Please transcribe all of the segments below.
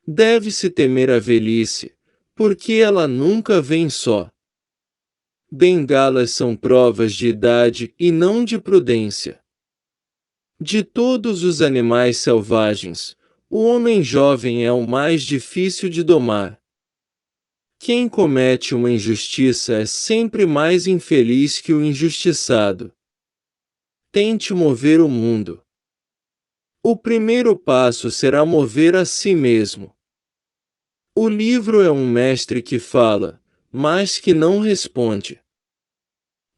Deve-se temer a velhice, porque ela nunca vem só. Bengalas são provas de idade e não de prudência. De todos os animais selvagens, o homem jovem é o mais difícil de domar. Quem comete uma injustiça é sempre mais infeliz que o injustiçado. Tente mover o mundo. O primeiro passo será mover a si mesmo. O livro é um mestre que fala, mas que não responde.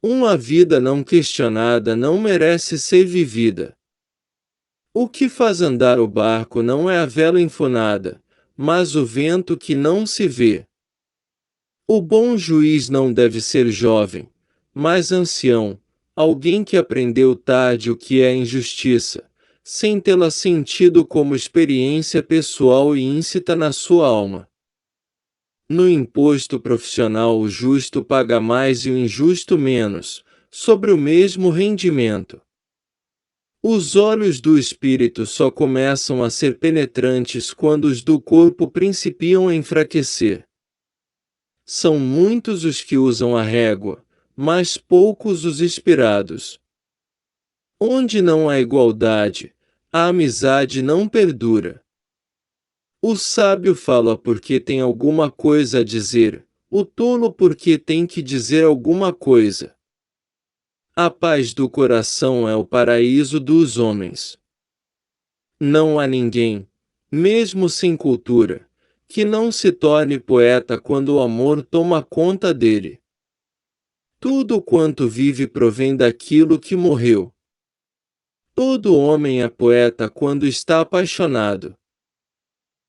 Uma vida não questionada não merece ser vivida. O que faz andar o barco não é a vela enfunada, mas o vento que não se vê. O bom juiz não deve ser jovem, mas ancião, alguém que aprendeu tarde o que é injustiça, sem tê-la sentido como experiência pessoal e íncita na sua alma. No imposto profissional o justo paga mais e o injusto menos, sobre o mesmo rendimento. Os olhos do espírito só começam a ser penetrantes quando os do corpo principiam a enfraquecer. São muitos os que usam a régua, mas poucos os inspirados. Onde não há igualdade, a amizade não perdura. O sábio fala porque tem alguma coisa a dizer, o tolo porque tem que dizer alguma coisa. A paz do coração é o paraíso dos homens. Não há ninguém, mesmo sem cultura, que não se torne poeta quando o amor toma conta dele. Tudo quanto vive provém daquilo que morreu. Todo homem é poeta quando está apaixonado.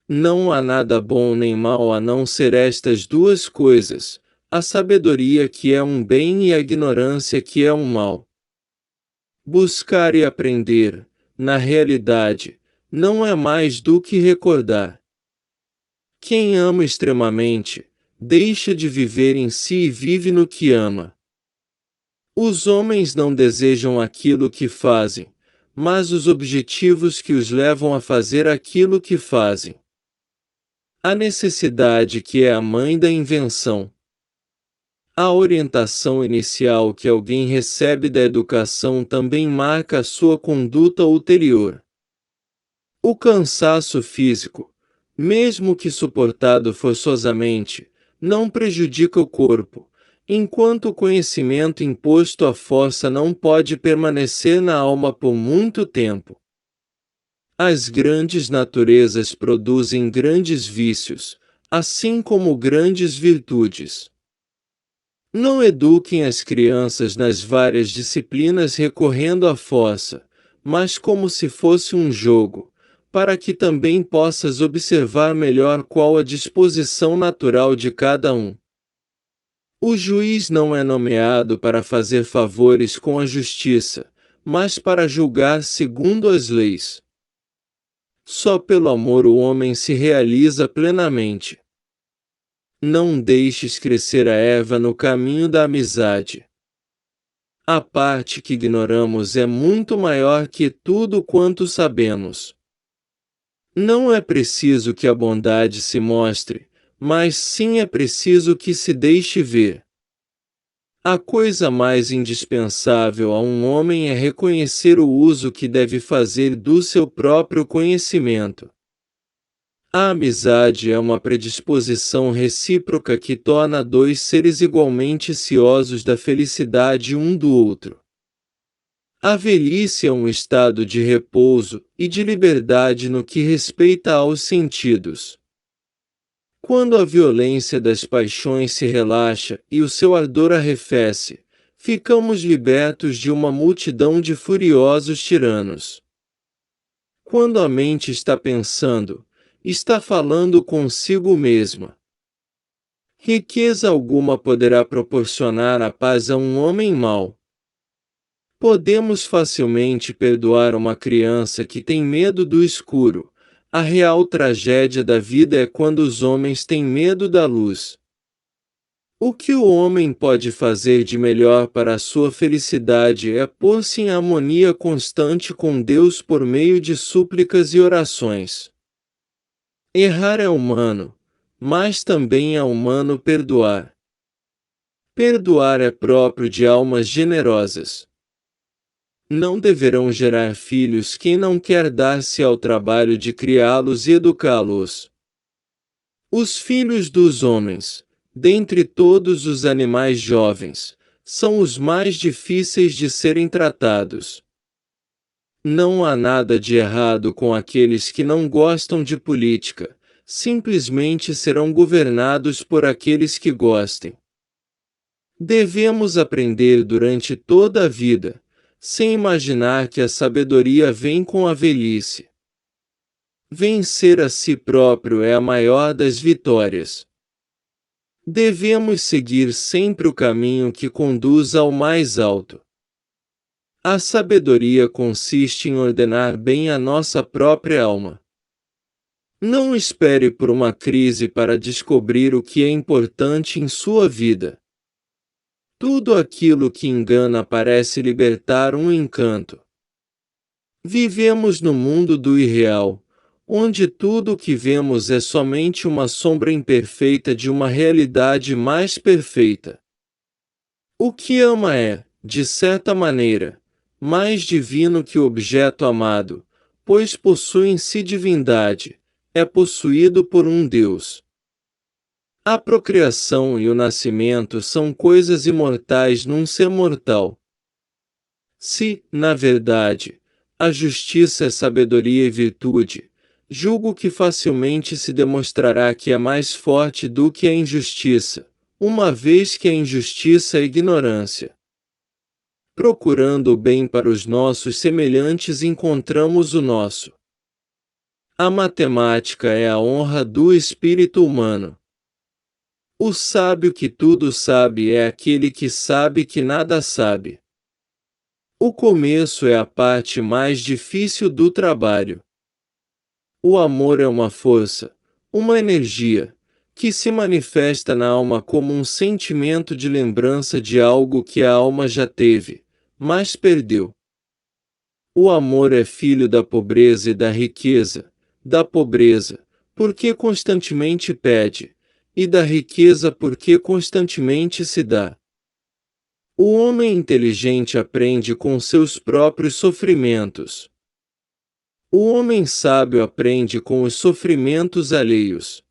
Não há nada bom nem mal a não ser estas duas coisas, a sabedoria que é um bem e a ignorância que é um mal. Buscar e aprender, na realidade, não é mais do que recordar. Quem ama extremamente, deixa de viver em si e vive no que ama. Os homens não desejam aquilo que fazem, mas os objetivos que os levam a fazer aquilo que fazem. A necessidade que é a mãe da invenção. A orientação inicial que alguém recebe da educação também marca a sua conduta ulterior. O cansaço físico, mesmo que suportado forçosamente, não prejudica o corpo, enquanto o conhecimento imposto à força não pode permanecer na alma por muito tempo. As grandes naturezas produzem grandes vícios, assim como grandes virtudes. Não eduquem as crianças nas várias disciplinas recorrendo à força, mas como se fosse um jogo, para que também possas observar melhor qual a disposição natural de cada um. O juiz não é nomeado para fazer favores com a justiça, mas para julgar segundo as leis. Só pelo amor o homem se realiza plenamente. Não deixes crescer a erva no caminho da amizade. A parte que ignoramos é muito maior que tudo quanto sabemos. Não é preciso que a bondade se mostre, mas sim é preciso que se deixe ver. A coisa mais indispensável a um homem é reconhecer o uso que deve fazer do seu próprio conhecimento. A amizade é uma predisposição recíproca que torna dois seres igualmente ciosos da felicidade um do outro. A velhice é um estado de repouso e de liberdade no que respeita aos sentidos. Quando a violência das paixões se relaxa e o seu ardor arrefece, ficamos libertos de uma multidão de furiosos tiranos. Quando a mente está pensando, está falando consigo mesma. Riqueza alguma poderá proporcionar a paz a um homem mau. Podemos facilmente perdoar uma criança que tem medo do escuro. A real tragédia da vida é quando os homens têm medo da luz. O que o homem pode fazer de melhor para a sua felicidade é pôr-se em harmonia constante com Deus por meio de súplicas e orações. Errar é humano, mas também é humano perdoar. Perdoar é próprio de almas generosas. Não deverão gerar filhos quem não quer dar-se ao trabalho de criá-los e educá-los. Os filhos dos homens, dentre todos os animais jovens, são os mais difíceis de serem tratados. Não há nada de errado com aqueles que não gostam de política, simplesmente serão governados por aqueles que gostem. Devemos aprender durante toda a vida, sem imaginar que a sabedoria vem com a velhice. Vencer a si próprio é a maior das vitórias. Devemos seguir sempre o caminho que conduz ao mais alto. A sabedoria consiste em ordenar bem a nossa própria alma. Não espere por uma crise para descobrir o que é importante em sua vida. Tudo aquilo que engana parece libertar um encanto. Vivemos no mundo do irreal, onde tudo o que vemos é somente uma sombra imperfeita de uma realidade mais perfeita. O que ama é, de certa maneira, mais divino que o objeto amado, pois possui em si divindade, é possuído por um Deus. A procriação e o nascimento são coisas imortais num ser mortal. Se, na verdade, a justiça é sabedoria e virtude, julgo que facilmente se demonstrará que é mais forte do que a injustiça, uma vez que a injustiça é ignorância. Procurando o bem para os nossos semelhantes encontramos o nosso. A matemática é a honra do espírito humano. O sábio que tudo sabe é aquele que sabe que nada sabe. O começo é a parte mais difícil do trabalho. O amor é uma força, uma energia, que se manifesta na alma como um sentimento de lembrança de algo que a alma já teve, mas perdeu. O amor é filho da pobreza e da pobreza, porque constantemente pede, e da riqueza porque constantemente se dá. O homem inteligente aprende com seus próprios sofrimentos. O homem sábio aprende com os sofrimentos alheios.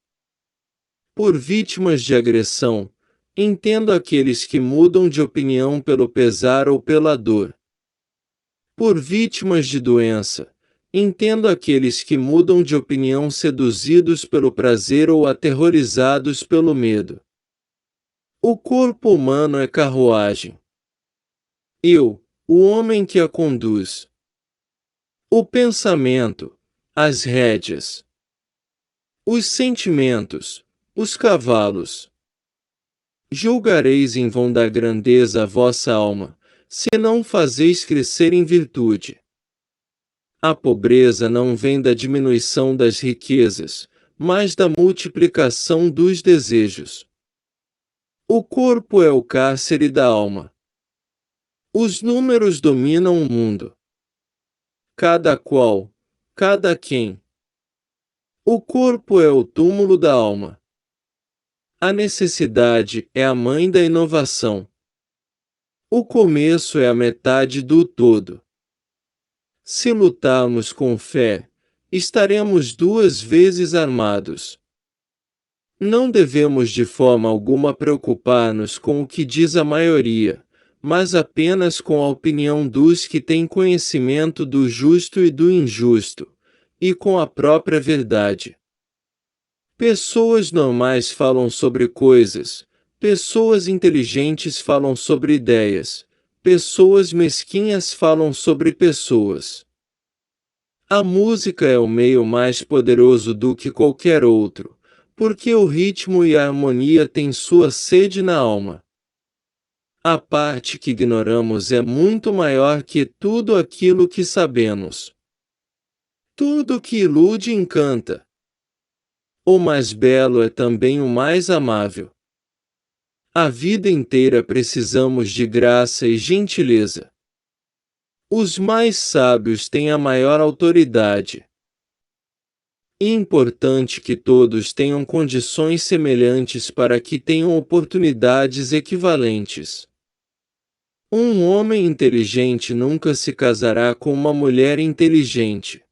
Por vítimas de agressão, entendo aqueles que mudam de opinião pelo pesar ou pela dor. Por vítimas de doença, entendo aqueles que mudam de opinião seduzidos pelo prazer ou aterrorizados pelo medo. O corpo humano é carruagem. Eu, o homem que a conduz. O pensamento, as rédeas. Os sentimentos, os cavalos. Julgareis em vão da grandeza a vossa alma, se não fazeis crescer em virtude. A pobreza não vem da diminuição das riquezas, mas da multiplicação dos desejos. O corpo é o cárcere da alma. Os números dominam o mundo. Cada qual, cada quem. O corpo é o túmulo da alma. A necessidade é a mãe da inovação. O começo é a metade do todo. Se lutarmos com fé, estaremos duas vezes armados. Não devemos de forma alguma preocupar-nos com o que diz a maioria, mas apenas com a opinião dos que têm conhecimento do justo e do injusto, e com a própria verdade. Pessoas normais falam sobre coisas, pessoas inteligentes falam sobre ideias, pessoas mesquinhas falam sobre pessoas. A música é o meio mais poderoso do que qualquer outro, porque o ritmo e a harmonia têm sua sede na alma. A parte que ignoramos é muito maior que tudo aquilo que sabemos. Tudo que ilude encanta. O mais belo é também o mais amável. A vida inteira precisamos de graça e gentileza. Os mais sábios têm a maior autoridade. É importante que todos tenham condições semelhantes para que tenham oportunidades equivalentes. Um homem inteligente nunca se casará com uma mulher inteligente.